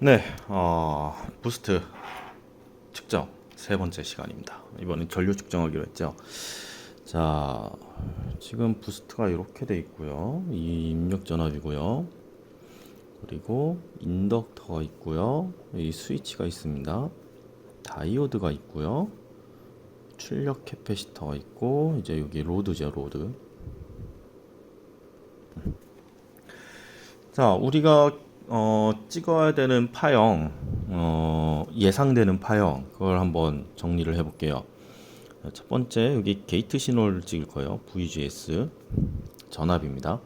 네, 부스트 측정 세 번째 시간입니다. 이번엔 전류 측정하기로 했죠. 자, 지금 부스트가 이렇게 돼 있고요. 이 입력 전압이고요. 그리고 인덕터가 있고요. 이 스위치가 있습니다. 다이오드가 있고요. 출력 캐패시터가 있고, 이제 여기 로드죠, 로드. 자, 우리가 찍어야 되는 파형, 예상되는 파형, 그걸 한번 정리를 해볼게요. 첫 번째, 여기 게이트 신호를 찍을 거예요. VGS 전압입니다.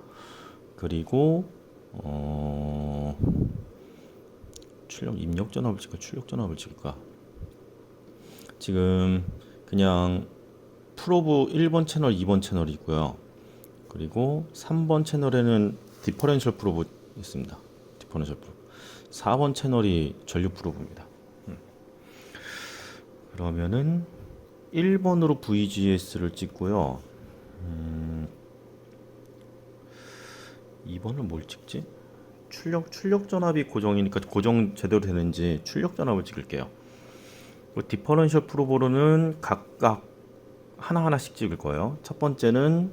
그리고 출력 입력 전압을 찍을까, 출력 전압을 찍을까? 지금 그냥 프로브 1번 채널, 2번 채널이 있고요. 그리고 3번 채널에는 디퍼렌셜 프로브 있습니다. 디퍼렌셜 프로브. 4번 채널이 전류 프로브입니다. 그러면은 1번으로 VGS를 찍고요. 2번은 뭘 찍지? 출력 전압이 고정이니까 고정 제대로 되는지 출력 전압을 찍을게요. 디퍼런셜 프로브로는 각각 하나하나씩 찍을 거예요. 첫 번째는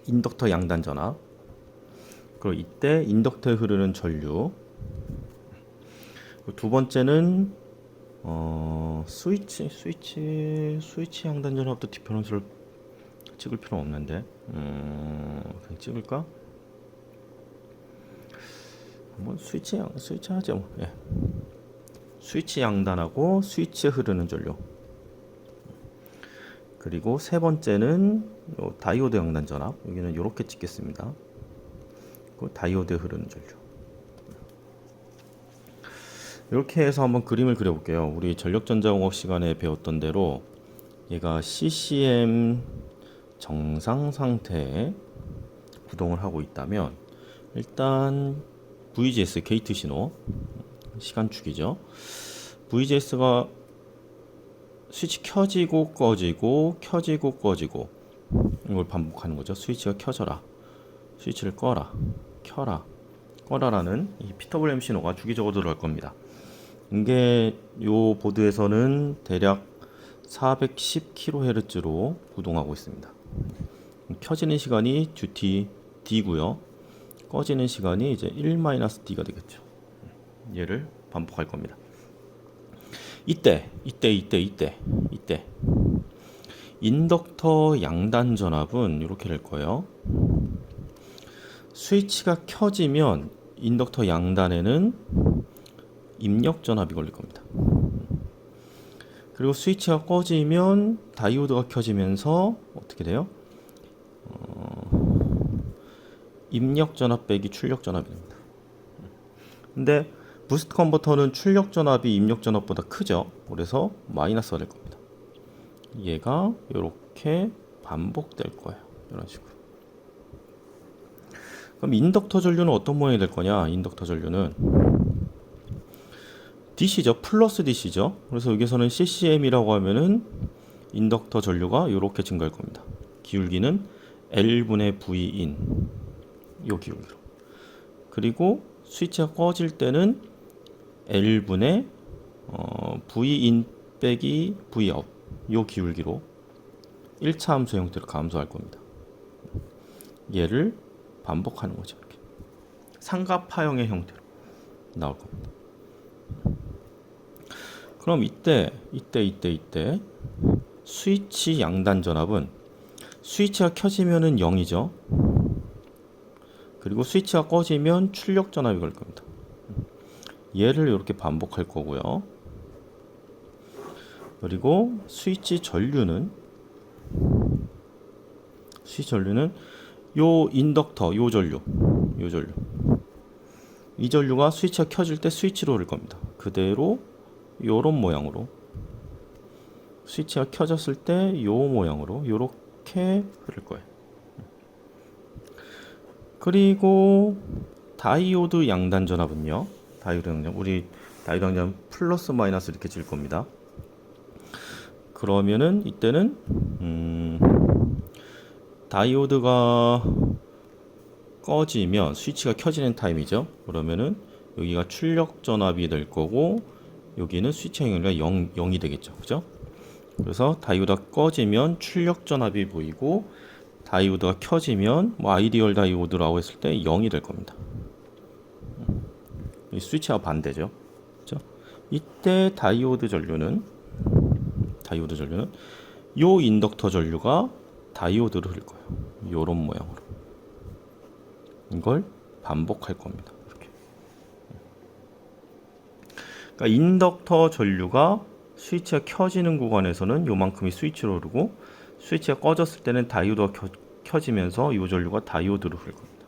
인덕터 양단 전압. 그리고 이때 인덕터에 흐르는 전류. 두 번째는 스위치 양단 전압도 디퍼런셜 찍을 필요 없는데 그냥 찍을까? 한번 스위치 하죠. 뭐. 예. 스위치 양단하고 스위치에 흐르는 전류. 그리고 세 번째는 다이오드 양단 전압. 여기는 이렇게 찍겠습니다. 다이오드에 흐르는 전류. 이렇게 해서 한번 그림을 그려볼게요. 우리 전력전자공학 시간에 배웠던 대로 얘가 CCM 정상 상태에 구동을 하고 있다면 일단 VGS 게이트 신호 시간축이죠. VGS가 스위치 켜지고 꺼지고 켜지고 꺼지고 이걸 반복하는 거죠. 스위치가 켜져라, 스위치를 꺼라, 켜라, 꺼라라는 이 피터블램 신호가 주기적으로 들어갈 겁니다. 이게 요 보드에서는 대략 410kHz로 구동하고 있습니다. 켜지는 시간이 듀티 D고요. 꺼지는 시간이 이제 1-D가 되겠죠. 얘를 반복할 겁니다. 이때 인덕터 양단 전압은 이렇게 될 거예요. 스위치가 켜지면 인덕터 양단에는 입력 전압이 걸릴 겁니다. 그리고 스위치가 꺼지면 다이오드가 켜지면서 어떻게 돼요? 입력 전압 빼기 출력 전압이 됩니다. 근데 부스트 컨버터는 출력 전압이 입력 전압보다 크죠. 그래서 마이너스가 될 겁니다. 얘가 이렇게 반복될 거예요. 이런 식으로. 그럼 인덕터 전류는 어떤 모양이 될 거냐? 인덕터 전류는 DC죠. 플러스 DC죠. 그래서 여기서는 CCM이라고 하면은 인덕터 전류가 이렇게 증가할 겁니다. 기울기는 L분의 V인 요 기울기로. 그리고 스위치가 꺼질 때는 L분의 V인 빼기 Vout 요 기울기로 1차 함수 형태로 감소할 겁니다. 얘를 반복하는 거죠. 이렇게. 삼각파형의 형태로 나올 겁니다. 그럼 이때 스위치 양단 전압은 스위치가 켜지면은 0이죠. 그리고 스위치가 꺼지면 출력 전압이 걸 겁니다. 얘를 이렇게 반복할 거고요. 그리고 스위치 전류는 요 인덕터 요 전류 이 전류가 스위치가 켜질 때 스위치로 흐를 겁니다. 그대로 요런 모양으로 스위치가 켜졌을 때 요 모양으로 요렇게 흐를 거예요. 그리고 다이오드 양단 전압은요. 우리 다이오드 양단 플러스 마이너스 이렇게 질 겁니다. 그러면은 이때는 다이오드가 꺼지면 스위치가 켜지는 타임이죠. 그러면은 여기가 출력 전압이 될 거고 여기는 스위치 연결이 0이 되겠죠. 그죠? 그래서 다이오드가 꺼지면 출력 전압이 보이고 다이오드가 켜지면 뭐 아이디얼 다이오드라고 했을 때 0이 될 겁니다. 이 스위치와 반대죠. 그죠? 이때 다이오드 전류는 요 인덕터 전류가 다이오드로 흐를 거예요. 요런 모양으로. 이걸 반복할 겁니다. 이렇게. 그러니까 인덕터 전류가 스위치가 켜지는 구간에서는 요만큼이 스위치로 흐르고 스위치가 꺼졌을 때는 다이오드가 켜지면서 이 전류가 다이오드로 흐를 겁니다.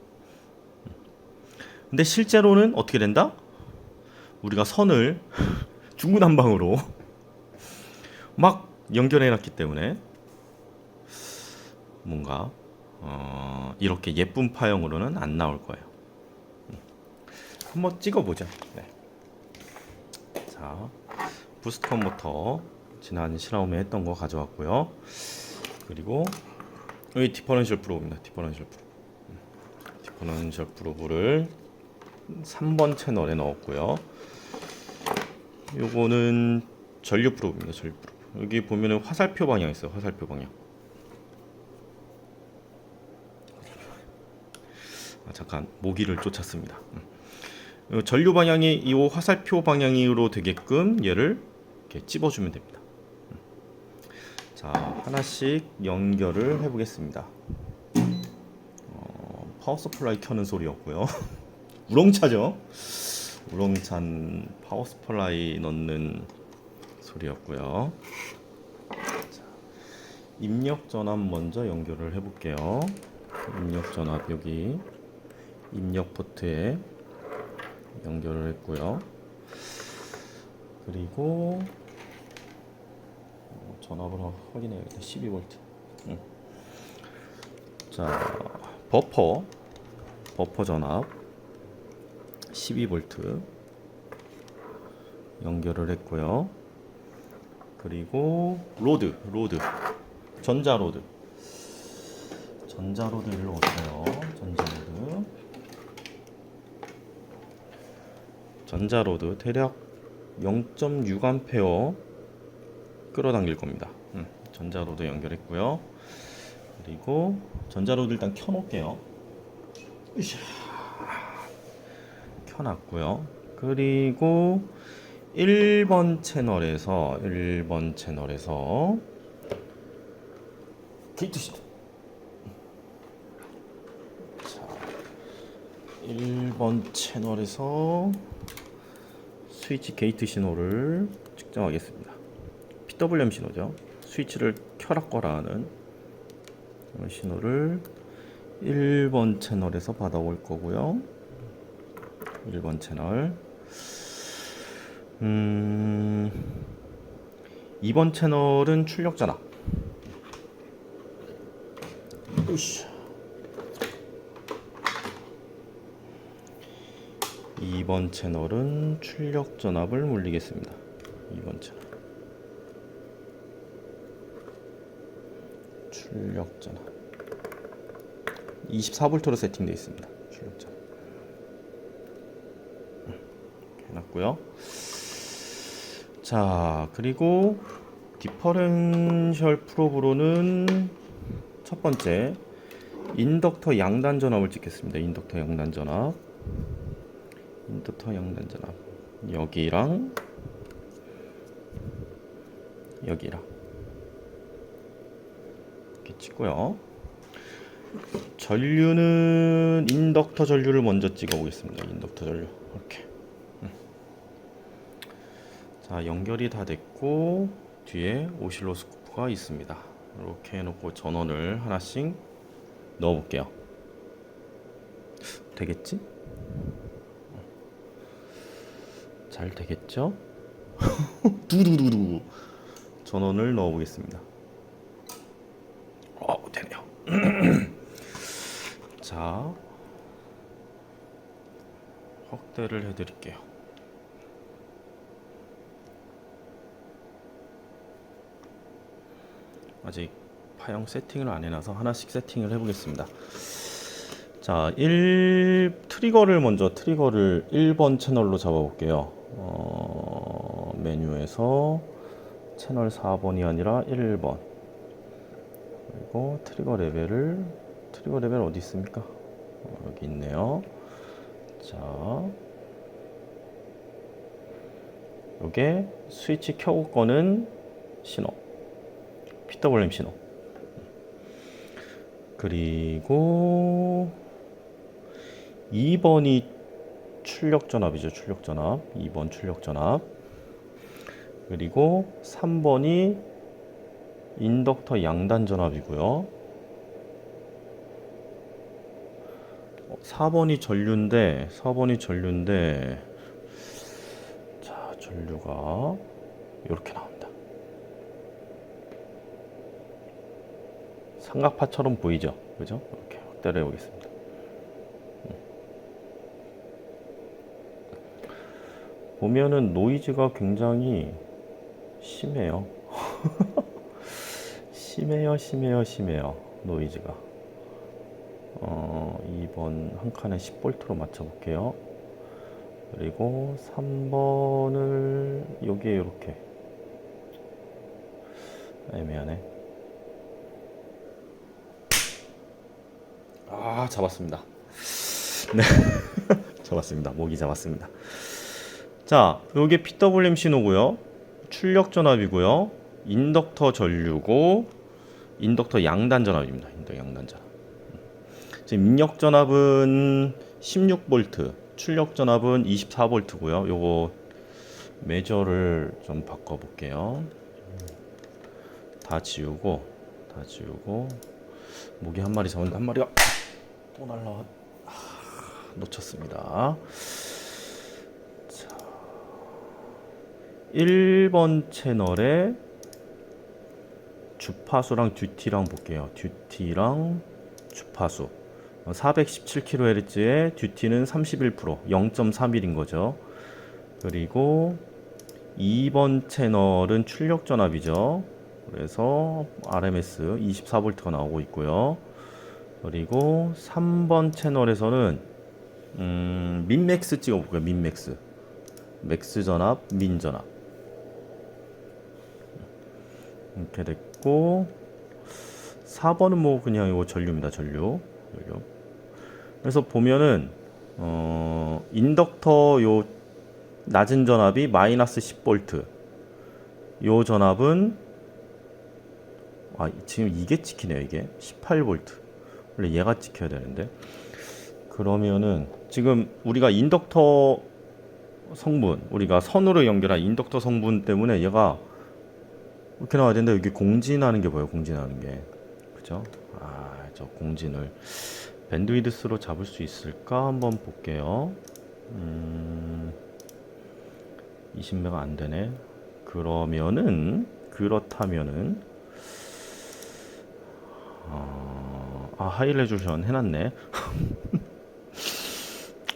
근데 실제로는 어떻게 된다? 우리가 선을 중구난방으로 막 연결해 놨기 때문에 뭔가 이렇게 예쁜 파형으로는 안 나올 거예요. 한번 찍어보자. 네. 자, 부스트 컨버터 지난 실험에 했던 거 가져왔고요. 그리고 여기 디퍼런셜 프로브입니다. 디퍼런셜 프로브를 3번 채널에 넣었고요. 요거는 전류 프로브입니다. 전류 프로브. 여기 보면은 화살표 방향 있어요. 화살표 방향. 잠깐 모기를 쫓았습니다. 전류 방향이 이 화살표 방향으로 되게끔 얘를 이렇게 찝어주면 됩니다. 자, 하나씩 연결을 해보겠습니다. 파워 서플라이 켜는 소리였고요. 우렁차죠? 우렁찬 파워 서플라이 넣는 소리였고요. 자, 입력 전압 먼저 연결을 해볼게요. 입력 전압 여기 입력 포트에 연결을 했고요. 그리고 전압을 확인해야겠다. 12V. 자, 버퍼 전압 12V 연결을 했고요. 그리고 로드 전자로드 일로 오세요. 전자로드 대략 0.6A 끌어당길 겁니다. 전자로드 연결했고요. 그리고 전자로드 일단 켜놓을게요. 켜놨고요. 그리고 1번 채널에서 게이트 신호. 자, 1번 채널에서 스위치 게이트 신호를 측정하겠습니다. PWM 신호죠. 스위치를 켜라 꺼라 하는 신호를 1번 채널에서 받아올 거고요. 1번 채널. 2번 채널은 출력 전압. 2번 채널은 출력 전압을 물리겠습니다. 2번 채널. 출력 전압. 24V로 세팅되어 있습니다. 출력 전압. 해놨고요. 자, 그리고 디퍼런셜 프로브로는 첫 번째 인덕터 양단 전압을 찍겠습니다. 인덕터 양단 전압 여기랑 이렇게 찍고요. 전류는 인덕터 전류를 먼저 찍어 보겠습니다. 인덕터 전류 이렇게. 자, 연결이 다 됐고 뒤에 오실로스코프가 있습니다. 이렇게 해놓고 전원을 하나씩 넣어 볼게요. 되겠지? 잘 되겠죠? 두두두두. 전원을 넣어 보겠습니다. 되네요. 자, 확대를 해드릴게요. 아직 파형 세팅을 안 해놔서 하나씩 세팅을 해보겠습니다. 자, 트리거를 먼저 트리거를 1번 채널로 잡아볼게요. 메뉴에서 채널 4번이 아니라 1번. 그리고 트리거 레벨 어디 있습니까? 여기 있네요. 자, 요게 스위치 켜고 꺼는 신호, PWM 신호. 그리고 2번이 출력 전압이죠. 출력 전압. 2번 출력 전압. 그리고 3번이 인덕터 양단 전압이고요. 4번이 전류인데 자, 전류가 이렇게 나옵니다. 삼각파처럼 보이죠? 그죠? 이렇게 확대를 해보겠습니다. 보면은 노이즈가 굉장히 심해요. 심해요. 노이즈가. 2번 한 칸에 10V로 맞춰볼게요. 그리고 3번을 여기에 이렇게. 애매하네. 아, 잡았습니다. 네. 잡았습니다. 모기 잡았습니다. 자, 요게 PWM 신호고요. 출력 전압이고요. 인덕터 전류고 인덕터 양단 전압입니다. 인덕터 양단 전압. 지금 입력 전압은 16V, 출력 전압은 24V고요. 요거 매저를 좀 바꿔 볼게요. 다 지우고 모기 한 마리 잡았는데 한 마리가 또 날라와. 놓쳤습니다. 자, 1번 채널에 주파수랑 듀티랑 볼게요. 듀티랑 주파수 417kHz에 듀티는 31%, 0.31인 거죠. 그리고 2번 채널은 출력 전압이죠. 그래서 RMS 24V가 나오고 있고요. 그리고 3번 채널에서는 민맥스 찍어볼게요. 민맥스, 맥스 전압, 민 전압 이렇게 됐고, 4번은 뭐 그냥 이거 전류입니다. 전류. 그래서 보면은 인덕터 요 낮은 전압이 마이너스 10V, 요 전압은 지금 이게 찍히네요. 이게 18V. 원래 얘가 찍혀야 되는데, 그러면은 지금 우리가 인덕터 성분, 우리가 선으로 연결한 인덕터 성분 때문에 얘가 이렇게 나와야 되는데, 여기 공진하는 게 뭐예요? 공진하는 게, 그죠? 저 공진을 밴드위드스로 잡을 수 있을까 한번 볼게요. 20메가 안 되네. 그렇다면은 하이 레졸루션 해놨네.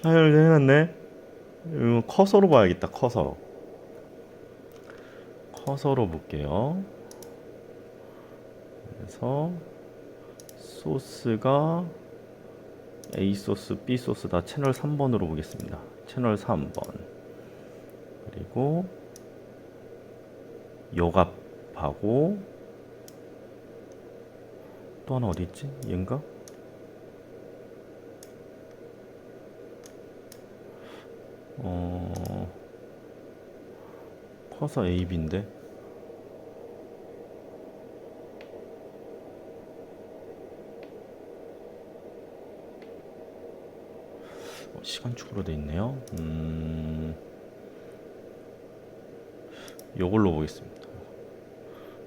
하이 레졸루션 해놨네. 커서로 봐야겠다. 커서로 볼게요. 그래서 소스가 A 소스, B 소스 다 채널 3번으로 보겠습니다. 채널 3번. 그리고 요갑하고 또 하나 어디 있지? 얘인가? 커서 AB인데 시간축으로 돼 있네요. 요걸로 보겠습니다.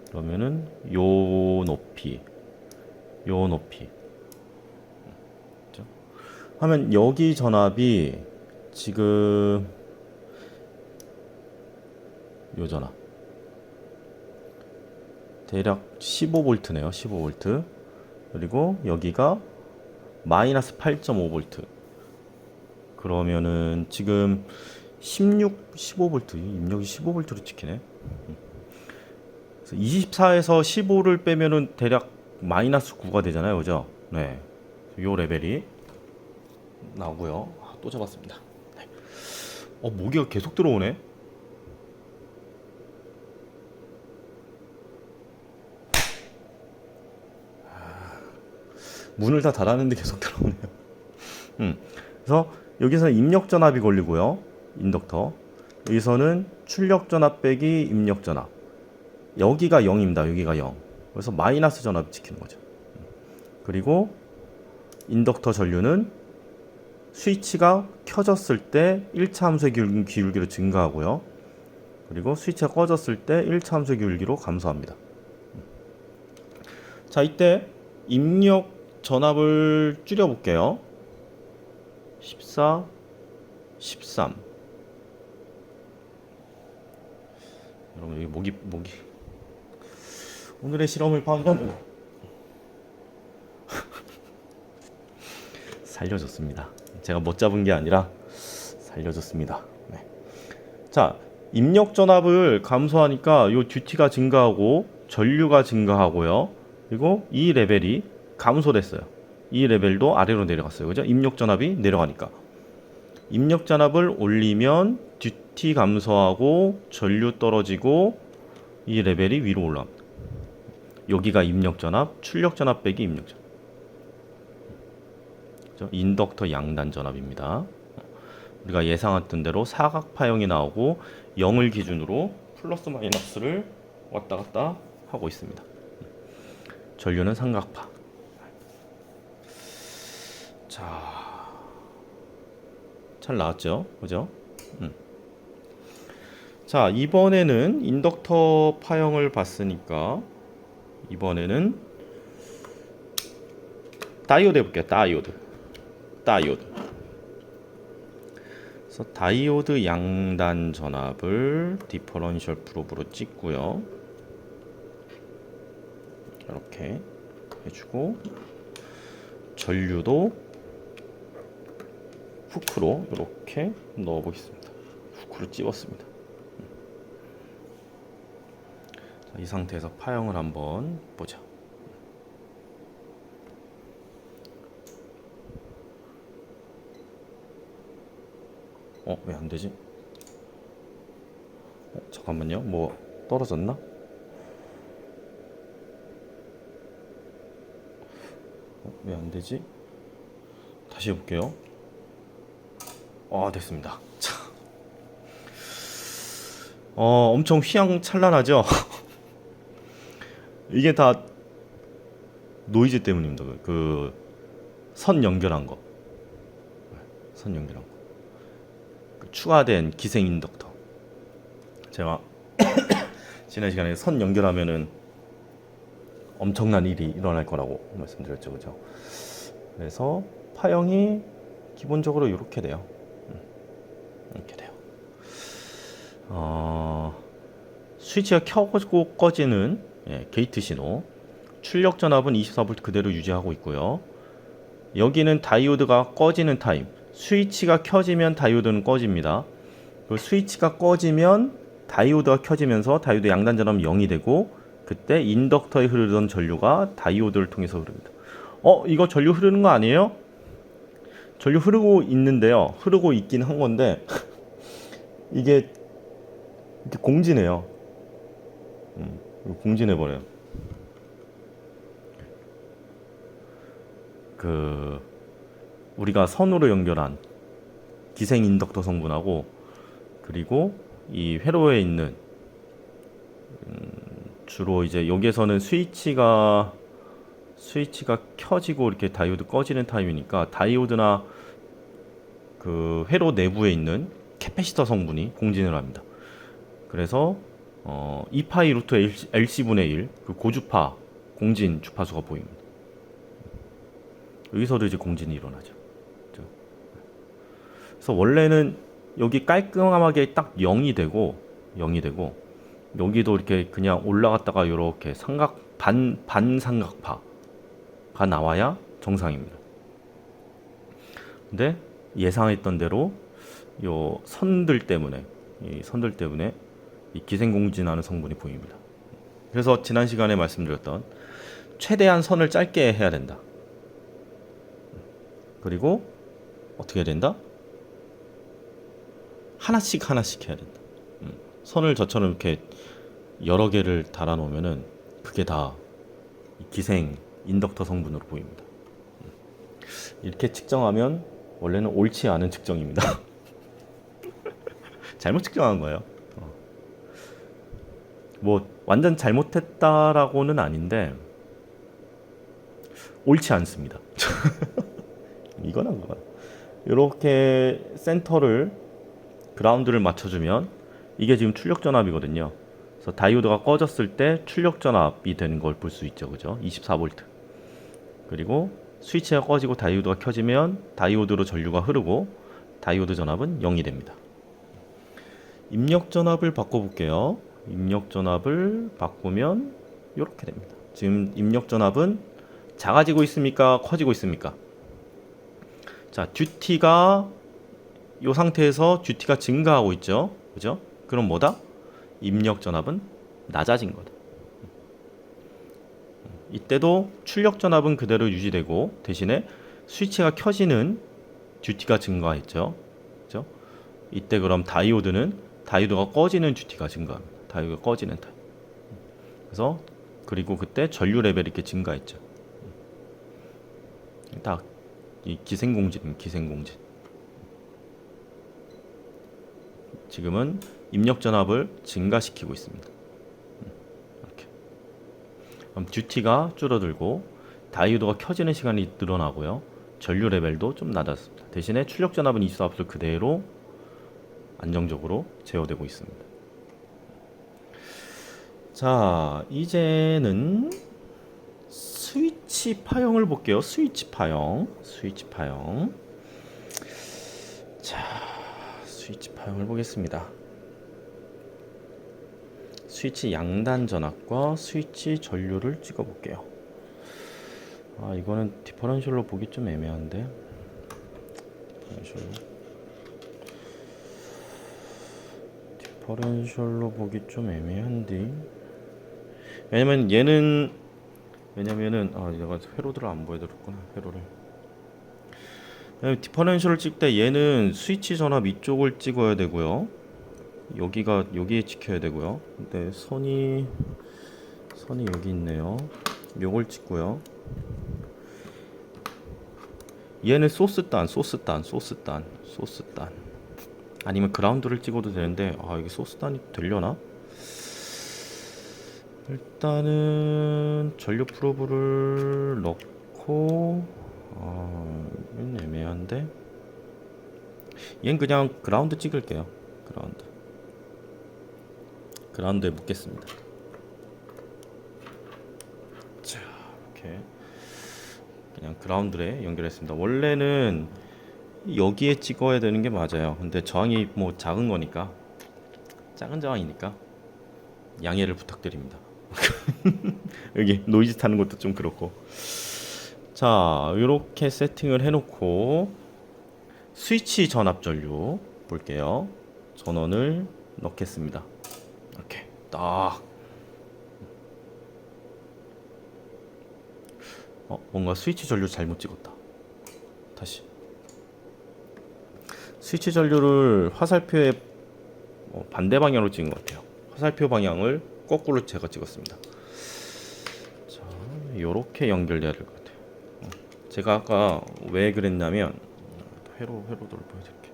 그러면은 요 높이 그렇죠? 하면 여기 전압이 지금 요 전압 대략 15V네요. 15V. 그리고 여기가 마이너스 8.5V. 그러면은 지금 15V, 입력이 15V로 찍히네. 24에서 15를 빼면은 대략 마이너스 9가 되잖아요. 그죠? 네. 요 레벨이. 나오고요. 또 잡았습니다. 네. 모기가 계속 들어오네. 문을 다 닫았는데 계속 들어오네요. 그래서 여기서 입력 전압이 걸리고요. 인덕터. 여기서는 출력 전압 빼기 입력 전압. 여기가 0입니다. 여기가 0. 그래서 마이너스 전압이 찍히는 거죠. 그리고 인덕터 전류는 스위치가 켜졌을 때 1차 함수의 기울기로 증가하고요. 그리고 스위치가 꺼졌을 때 1차 함수의 기울기로 감소합니다. 자, 이때 입력 전압을 줄여볼게요. 14, 13. 여러분 여기 모기. 오늘의 실험을 파악하면 살려줬습니다. 제가 못 잡은 게 아니라 살려줬습니다. 네. 자, 입력 전압을 감소하니까 요 듀티가 증가하고 전류가 증가하고요. 그리고 이 레벨이 감소됐어요. 이 레벨도 아래로 내려갔어요. 그죠? 입력 전압이 내려가니까. 입력 전압을 올리면 듀티 감소하고 전류 떨어지고 이 레벨이 위로 올라갑니다. 여기가 입력 전압, 출력 전압 빼기 입력 전압. 그죠? 인덕터 양단 전압입니다. 우리가 예상했던 대로 사각 파형이 나오고 0을 기준으로 플러스 마이너스를 왔다 갔다 하고 있습니다. 전류는 삼각파. 자, 잘 나왔죠? 그죠? 자, 이번에는 인덕터 파형을 봤으니까 이번에는 다이오드 해볼게요. 다이오드. 그래서 다이오드 양단 전압을 디퍼런셜 프로브로 찍고요. 이렇게 해주고 전류도 후크로 이렇게 넣어보겠습니다. 후크로 찝었습니다. 자, 이 상태에서 파형을 한번 보자. 왜 안 되지? 잠깐만요. 뭐 떨어졌나? 왜 안 되지? 다시 해볼게요. 됐습니다. 자, 엄청 휘황찬란하죠? 이게 다 노이즈 때문입니다. 그 선 연결한 거. 선 연결한 거. 그 추가된 기생 인덕터. 제가 지난 시간에 선 연결하면은 엄청난 일이 일어날 거라고 말씀드렸죠, 그죠? 그래서 파형이 기본적으로 이렇게 돼요. 이렇게 돼요. 스위치가 켜고 꺼지는 게이트 신호. 출력 전압은 24V 그대로 유지하고 있고요. 여기는 다이오드가 꺼지는 타임. 스위치가 켜지면 다이오드는 꺼집니다. 그리고 스위치가 꺼지면 다이오드가 켜지면서 다이오드 양단 전압은 0이 되고 그때 인덕터에 흐르던 전류가 다이오드를 통해서 흐릅니다. 이거 전류 흐르는 거 아니에요? 전류 흐르고 있는데요. 흐르고 있긴 한 건데 이게 이렇게 공진해요. 공진해버려요. 우리가 선으로 연결한 기생 인덕터 성분하고 그리고 이 회로에 있는 주로 이제 여기에서는 스위치가 켜지고 이렇게 다이오드 꺼지는 타임이니까 다이오드나 그 회로 내부에 있는 캐패시터 성분이 공진을 합니다. 그래서 2파이 루트 LC분의 1 그 고주파 공진 주파수가 보입니다. 여기서도 이제 공진이 일어나죠. 그래서 원래는 여기 깔끔하게 딱 0이 되고 여기도 이렇게 그냥 올라갔다가 이렇게 반삼각파가 나와야 정상입니다. 근데 예상했던 대로 이 선들 때문에 이 기생공진하는 성분이 보입니다. 그래서 지난 시간에 말씀드렸던 최대한 선을 짧게 해야 된다. 그리고 어떻게 해야 된다? 하나씩 하나씩 해야 된다. 선을 저처럼 이렇게 여러 개를 달아 놓으면은 그게 다 기생 인덕터 성분으로 보입니다. 이렇게 측정하면 원래는 옳지 않은 측정입니다. 잘못 측정한 거예요. 뭐 완전 잘못했다라고는 아닌데 옳지 않습니다. 이건 한 거야. 이렇게 센터를 그라운드를 맞춰주면 이게 지금 출력 전압이거든요. 그래서 다이오드가 꺼졌을 때 출력 전압이 되는 걸 볼 수 있죠, 그죠? 24V. 그리고 스위치가 꺼지고 다이오드가 켜지면 다이오드로 전류가 흐르고 다이오드 전압은 0이 됩니다. 입력 전압을 바꿔볼게요. 입력 전압을 바꾸면 이렇게 됩니다. 지금 입력 전압은 작아지고 있습니까? 커지고 있습니까? 자, 듀티가 이 상태에서 듀티가 증가하고 있죠. 그죠? 그럼 뭐다? 입력 전압은 낮아진 거다. 이때도 출력 전압은 그대로 유지되고 대신에 스위치가 켜지는 듀티가 증가했죠. 그죠? 이때 그럼 다이오드가 꺼지는 듀티가 증가합니다. 다이오드가 꺼지는 타임. 그래서 그리고 그때 전류 레벨이 이렇게 증가했죠. 딱 이 기생공진. 지금은 입력 전압을 증가시키고 있습니다. 이렇게. 그럼 듀티가 줄어들고 다이오드가 켜지는 시간이 늘어나고요. 전류 레벨도 좀 낮았습니다. 대신에 출력 전압은 24V 그대로 안정적으로 제어되고 있습니다. 자, 이제는 스위치 파형을 볼게요. 스위치 파형. 자, 스위치 파형을 보겠습니다. 스위치 양단 전압과 스위치 전류를 찍어 볼게요. 아, 이거는 디퍼런셜로 보기 좀 애매한데. 디퍼런셜로 보기 좀 애매한데. 왜냐면은 내가 회로들을 안 보여드렸구나. 회로를. 디퍼런셜을 찍을 때 얘는 스위치 전압 이쪽을 찍어야 되고요. 여기에 찍혀야 되고요. 근데 선이 여기 있네요. 요걸 찍고요. 얘는 소스단 아니면 그라운드를 찍어도 되는데 이게 소스단이 되려나? 일단은 전류 프로브를 넣고 이건 애매한데 얘는 그냥 그라운드 찍을게요. 그라운드에 묻겠습니다. 자, 이렇게 그냥 그라운드에 연결했습니다. 원래는 여기에 찍어야 되는 게 맞아요. 근데 저항이 뭐 작은 저항이니까 양해를 부탁드립니다. 여기 노이즈 타는 것도 좀 그렇고. 자, 이렇게 세팅을 해놓고 스위치 전압 전류 볼게요. 전원을 넣겠습니다. 이렇게 딱. 뭔가 스위치 전류 잘못 찍었다. 다시. 스위치 전류를 화살표의 반대 방향으로 찍은 것 같아요. 화살표 방향을 거꾸로 제가 찍었습니다. 자, 요렇게 연결돼야 될 것 같아요. 제가 아까 왜 그랬냐면 회로도를 보여드릴게요.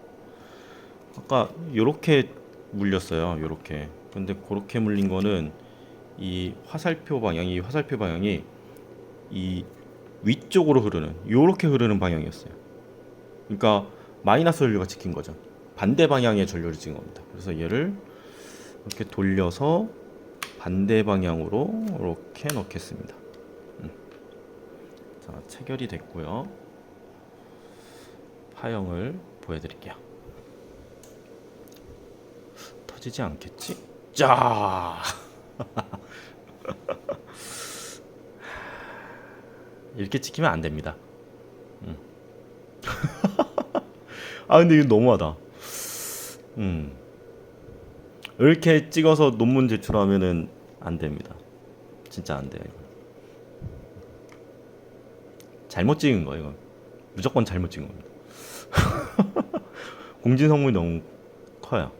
아까 요렇게 물렸어요. 요렇게. 근데 그렇게 물린 거는 이 화살표 방향이 이 위쪽으로 요렇게 흐르는 방향이었어요. 그러니까 마이너스 전류가 찍힌 거죠. 반대 방향의 전류를 찍은 겁니다. 그래서 얘를 이렇게 돌려서 반대 방향으로 이렇게 넣겠습니다. 자, 체결이 됐고요. 파형을 보여드릴게요. 터지지 않겠지? 자, 이렇게 찍히면 안 됩니다. 근데 이거 너무하다. 이렇게 찍어서 논문 제출하면은 안 됩니다. 진짜 안 돼요. 이거. 잘못 찍은 거예요. 이건. 무조건 잘못 찍은 겁니다. 공진 성분이 너무 커요.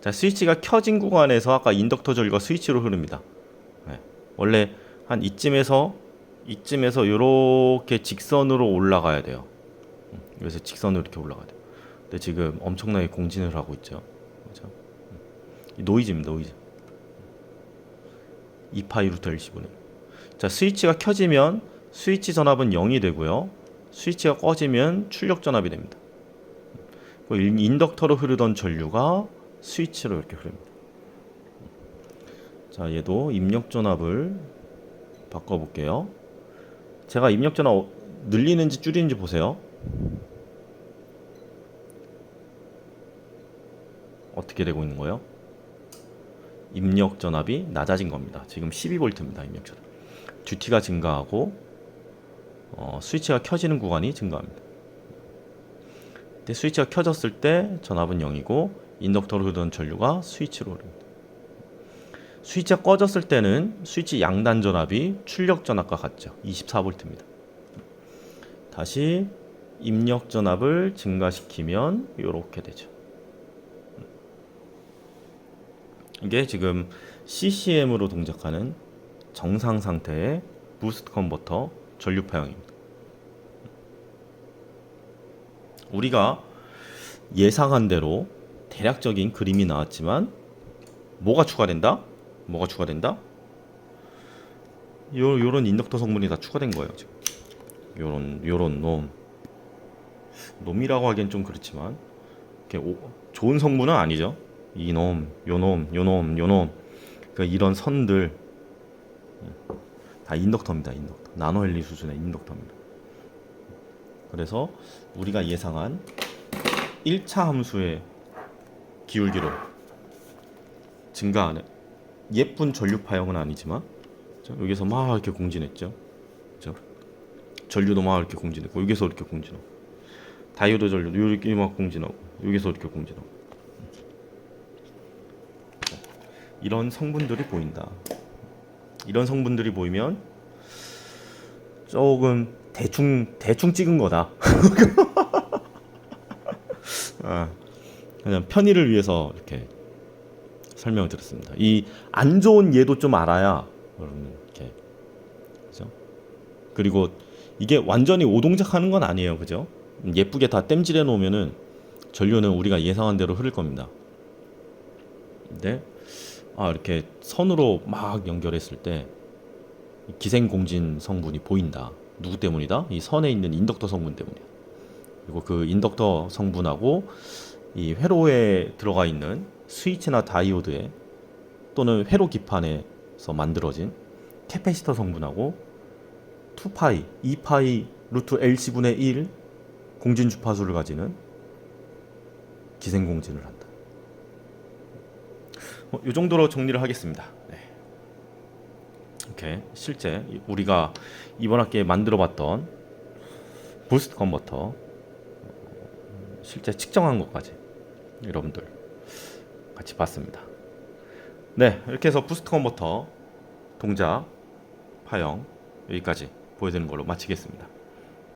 자, 스위치가 켜진 구간에서 아까 인덕터 전류가 스위치로 흐릅니다. 네. 원래 한 이쯤에서 이렇게 직선으로 올라가야 돼요. 그래서 직선으로 이렇게 올라가야 돼요. 근데 지금 엄청나게 공진을 하고 있죠. 그렇죠? 노이즈입니다. 노이즈. 2파이 루트 LC분의. 자, 스위치가 켜지면 스위치 전압은 0이 되고요. 스위치가 꺼지면 출력 전압이 됩니다. 인덕터로 흐르던 전류가 스위치로 이렇게 흐릅니다. 자, 얘도 입력 전압을 바꿔볼게요. 제가 입력 전압 늘리는지 줄이는지 보세요. 어떻게 되고 있는 거예요? 입력 전압이 낮아진 겁니다. 지금 12V입니다. 입력 전압. 듀티가 증가하고 스위치가 켜지는 구간이 증가합니다. 근데 스위치가 켜졌을 때 전압은 0이고 인덕터로 흐르던 전류가 스위치로 흐릅니다. 스위치가 꺼졌을 때는 스위치 양단 전압이 출력 전압과 같죠. 24V입니다. 다시 입력 전압을 증가시키면 이렇게 되죠. 이게 지금 CCM으로 동작하는 정상 상태의 부스트 컨버터 전류 파형입니다. 우리가 예상한 대로 대략적인 그림이 나왔지만 뭐가 추가된다? 뭐가 추가된다? 요런 인덕터 성분이 다 추가된 거예요. 지금 요런 놈이라고 하기엔 좀 그렇지만 좋은 성분은 아니죠. 이놈, 요놈. 그러니까 이런 선들 다 인덕터입니다. 인덕터. 나노헬리 수준의 인덕터입니다. 그래서 우리가 예상한 1차 함수의 기울기로 증가하는 예쁜 전류 파형은 아니지만 여기서 막 이렇게 공진했죠. 그렇죠? 전류도 막 이렇게 공진했고 여기서 이렇게 공진하고 다이오드 전류도 이렇게 막 공진하고 여기서 이렇게 공진하고 이런 성분들이 보인다. 이런 성분들이 보이면 조금 대충 찍은 거다. 그냥 편의를 위해서 이렇게 설명을 드렸습니다. 이 안 좋은 예도 좀 알아야 여러분 이렇게 그죠? 그리고 이게 완전히 오동작하는 건 아니에요, 그죠? 예쁘게 다 땜질해 놓으면은 전류는 우리가 예상한 대로 흐를 겁니다. 근데 이렇게 선으로 막 연결했을 때 기생공진 성분이 보인다. 누구 때문이다? 이 선에 있는 인덕터 성분 때문이야. 그리고 그 인덕터 성분하고 이 회로에 들어가 있는 스위치나 다이오드에 또는 회로 기판에서 만들어진 캐패시터 성분하고 2파이, 2파이 루트 LC분의 1 공진 주파수를 가지는 기생공진을 한다. 이 정도로 정리를 하겠습니다. 네. 이렇게 실제 우리가 이번 학기에 만들어봤던 부스트 컨버터 실제 측정한 것까지 여러분들 같이 봤습니다. 네, 이렇게 해서 부스트 컨버터 동작 파형 여기까지 보여드리는 걸로 마치겠습니다.